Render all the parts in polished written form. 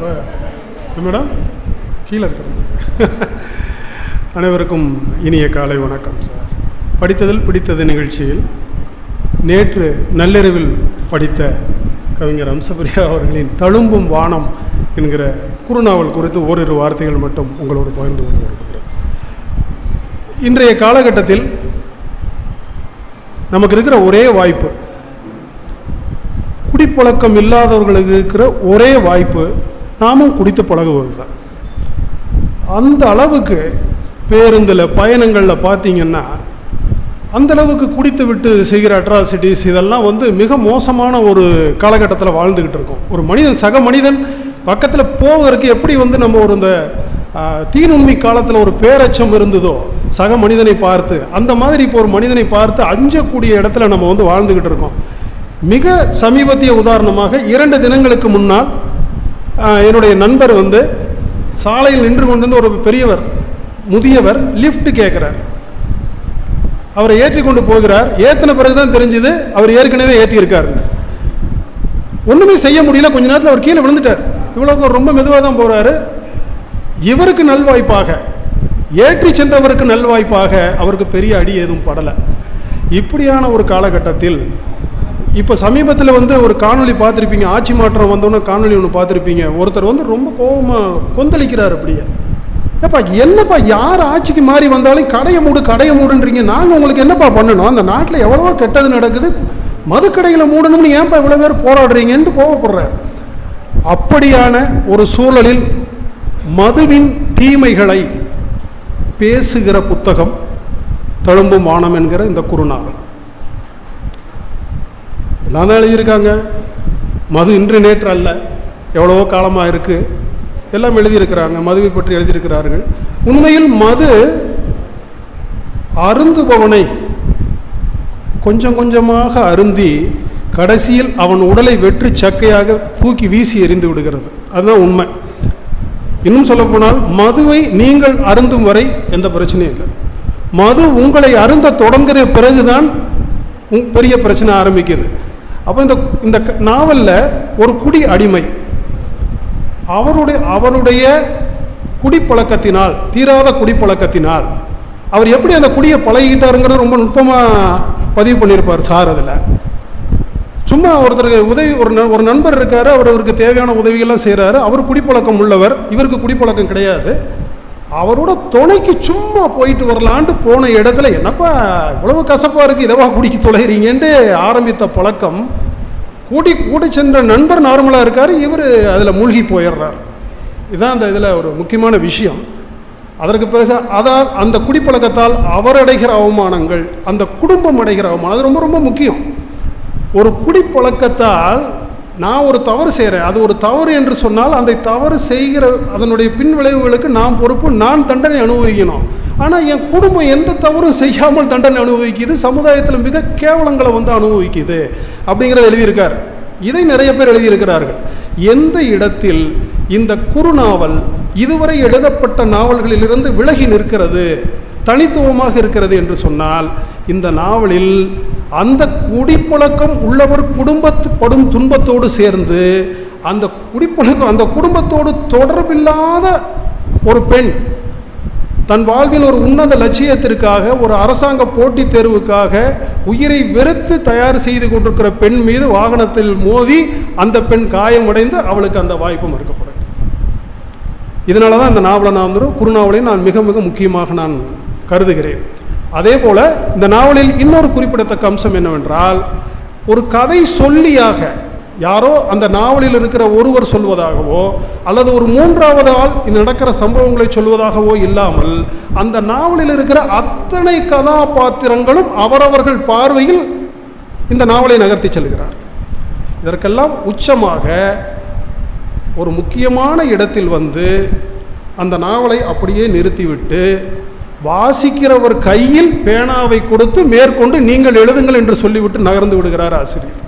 Madam கீழே இருக்கிற அனைவருக்கும் இனிய காலை வணக்கம் சார். படித்ததில் பிடித்தது நிகழ்ச்சியில் நேற்று நள்ளிரவில் படித்த கவிஞர் அம்சபிரியா அவர்களின் தழும்பும் வானம் என்கிற குறுநாவல் குறித்து ஓரிரு வார்த்தைகள் மட்டும் உங்களோடு பகிர்ந்து கொண்டு வருகிறேன். இன்றைய காலகட்டத்தில் நமக்கு இருக்கிற ஒரே வாய்ப்பு, குடிப்பழக்கம் இல்லாதவர்களுக்கு இருக்கிற ஒரே வாய்ப்பு நாமும் குடித்து பழகுவது தான். அந்த அளவுக்கு பேருந்தில் பயணங்களில் பார்த்தீங்கன்னா அந்தளவுக்கு குடித்து விட்டு செய்கிற அட்ராசிட்டிஸ் இதெல்லாம் மிக மோசமான ஒரு காலகட்டத்தில் வாழ்ந்துக்கிட்டு இருக்கோம். ஒரு மனிதன் சக மனிதன் பக்கத்தில் போவதற்கு எப்படி நம்ம ஒரு இந்த தீநுண்மை காலத்தில் ஒரு பேரச்சம் இருந்ததோ சக மனிதனை பார்த்து, அந்த மாதிரி இப்போ ஒரு மனிதனை பார்த்து அஞ்சக்கூடிய இடத்துல நம்ம வாழ்ந்துக்கிட்டு இருக்கோம். மிக சமீபத்திய உதாரணமாக 2 தினங்களுக்கு முன்னால் என்னுடைய நண்பர் சாலையில் நின்று கொண்டு ஒரு பெரியவர் முதியவர் லிஃப்ட் கேட்குறார். அவரை ஏற்றி கொண்டு போகிறார். ஏற்றின பிறகு தான் தெரிஞ்சுது அவர் ஏற்கனவே ஏற்றியிருக்காரு. ஒன்றுமே செய்ய முடியல. கொஞ்ச நேரத்தில் அவர் கீழே விழுந்துட்டார். இவ்வளோ ரொம்ப மெதுவாக தான் போகிறாரு. இவருக்கு நல்வாய்ப்பாக, ஏற்றி சென்றவருக்கு நல்வாய்ப்பாக அவருக்கு பெரிய அடி எதுவும் படலை. இப்படியான ஒரு காலகட்டத்தில் இப்போ சமீபத்தில் ஒரு காணொலி பார்த்துருப்பீங்க. ஆட்சி மாற்றம் வந்தோன்னே காணொலி ஒன்று பார்த்துருப்பீங்க. ஒருத்தர் ரொம்ப கோபமாக கொந்தளிக்கிறார். அப்படியே, ஏப்பா என்னப்பா, யார் ஆட்சிக்கு மாறி வந்தாலும் கடையை மூடுன்றீங்க, நாங்கள் உங்களுக்கு என்னப்பா பண்ணணும்? அந்த நாட்டில் எவ்வளவோ கெட்டது நடக்குது, மதுக்கடைகளை மூடணும்னு ஏன்ப்பா இவ்வளோ பேர் போராடுறீங்கன்ட்டு கோவப்படுறார். அப்படியான ஒரு சூழலில் மதுவின் தீமைகளை பேசுகிற புத்தகம் தழும்பும் வானம் என்கிற இந்த குறுநாவல். எல்லாம் தான் எழுதியிருக்காங்க. மது இன்று நேற்று அல்ல, எவ்வளவோ காலமாக இருக்குது, எல்லாம் எழுதியிருக்கிறாங்க. மதுவை பற்றி எழுதியிருக்கிறார்கள். உண்மையில் மது அருந்துபவனை கொஞ்சம் கொஞ்சமாக அருந்தி கடைசியில் அவன் உடலை வெற்றி சக்கையாக தூக்கி வீசி எறிந்து விடுகிறது. அதுதான் உண்மை. இன்னும் சொல்லப்போனால் மதுவை நீங்கள் அருந்தும் வரை எந்த பிரச்சனையும் இல்லை. மது உங்களை அருந்த தொடங்குகிற பிறகுதான் பெரிய பிரச்சனை ஆரம்பிக்குது. அப்போ இந்த நாவலில் ஒரு குடி அடிமை அவருடைய குடிப்பழக்கத்தினால், தீராத குடிப்பழக்கத்தினால் அவர் எப்படி அந்த குடியை பழகிட்டாருங்கிறது ரொம்ப நுட்பமாக பதிவு பண்ணியிருப்பார் சார். அதில் சும்மா ஒருத்தருக்கு உதவி, ஒரு நண்பர் இருக்கார், அவருக்கு தேவையான உதவிகள்லாம் செய்கிறாரு. அவர் குடிப்பழக்கம் உள்ளவர், இவருக்கு குடிப்பழக்கம் கிடையாது. அவரோட துணைக்கு சும்மா போயிட்டு வரலான்ட்டு போன இடத்துல, என்னப்பா இவ்வளவு கசப்பாக இருக்குது, இதவா குடிக்க தொலைகிறீங்கன்ட்டு ஆரம்பித்த பழக்கம் கூடி சென்ற நண்பர் நார்மலாக இருக்கார், இவர் அதில் மூழ்கி போயிடுறார். இதுதான் அந்த இதில் ஒரு முக்கியமான விஷயம். அதற்கு பிறகு அந்த குடிப்பழக்கத்தால் அவர் அடைகிற அவமானங்கள், அந்த குடும்பம் அடைகிற அவமானம், அது ரொம்ப ரொம்ப முக்கியம். ஒரு குடிப்பழக்கத்தால் நான் ஒரு தவறு செய்கிறேன், அது ஒரு தவறு என்று சொன்னால் அந்த தவறு செய்கிற அதனுடைய பின் விளைவுகளுக்கு நான் பொறுப்பு, நான் தண்டனை அனுபவிக்கணும். ஆனால் என் குடும்பம் எந்த தவறும் செய்யாமல் தண்டனை அனுபவிக்குது, சமுதாயத்தில் மிக கேவலங்களை அனுபவிக்குது அப்படிங்கிறத எழுதியிருக்கார். இதை நிறைய பேர் எழுதியிருக்கிறார்கள். எந்த இடத்தில் இந்த குறுநாவல் இதுவரை எழுதப்பட்ட நாவல்களிலிருந்து விலகி நிற்கிறது, தனித்துவமாக இருக்கிறது என்று சொன்னால், இந்த நாவலில் அந்த குடிப்பழக்கம் உள்ளவர் குடும்பப்படும் துன்பத்தோடு சேர்ந்து அந்த குடிப்பழக்கம், அந்த குடும்பத்தோடு தொடர்பில்லாத ஒரு பெண் தன் வாழ்வில் ஒரு உன்னத லட்சியத்திற்காக, ஒரு அரசாங்க போட்டித் தேர்வுக்காக உயிரை வெறுத்து தயார் செய்து கொண்டிருக்கிற பெண் மீது வாகனத்தில் மோதி அந்த பெண் காயமடைந்து அவளுக்கு அந்த வாய்ப்பு மறுக்கப்படும். இதனால தான் இந்த நாவலை நான் குறுநாவலை நான் மிக மிக முக்கியமாக நான் கருதுகிறேன். அதே போல் இந்த நாவலில் இன்னொரு குறிப்பிடத்தக்க அம்சம் என்னவென்றால், ஒரு கதை சொல்லியாக யாரோ அந்த நாவலில் இருக்கிற ஒருவர் சொல்வதாகவோ அல்லது ஒரு 3வது ஆள் இந்த நடக்கிற சம்பவங்களை சொல்வதாகவோ இல்லாமல், அந்த நாவலில் இருக்கிற அத்தனை கதாபாத்திரங்களும் அவரவர்கள் பார்வையில் இந்த நாவலை நகர்த்தி செல்கிறார். இதற்கெல்லாம் உச்சமாக ஒரு முக்கியமான இடத்தில் அந்த நாவலை அப்படியே நிறுத்திவிட்டு வாசிக்கிறவர் கையில் பேனாவை கொடுத்து மேற்கொண்டு நீங்கள் எழுதுங்கள் என்று சொல்லிவிட்டு நகர்ந்து விடுகிறார் ஆசிரியர்.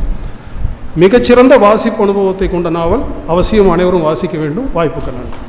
மிகச்சிறந்த வாசிப்பு அனுபவத்தை கொண்ட நாவல். அவசியம் அனைவரும் வாசிக்க வேண்டும். வாய்ப்புக்கு நன்றி.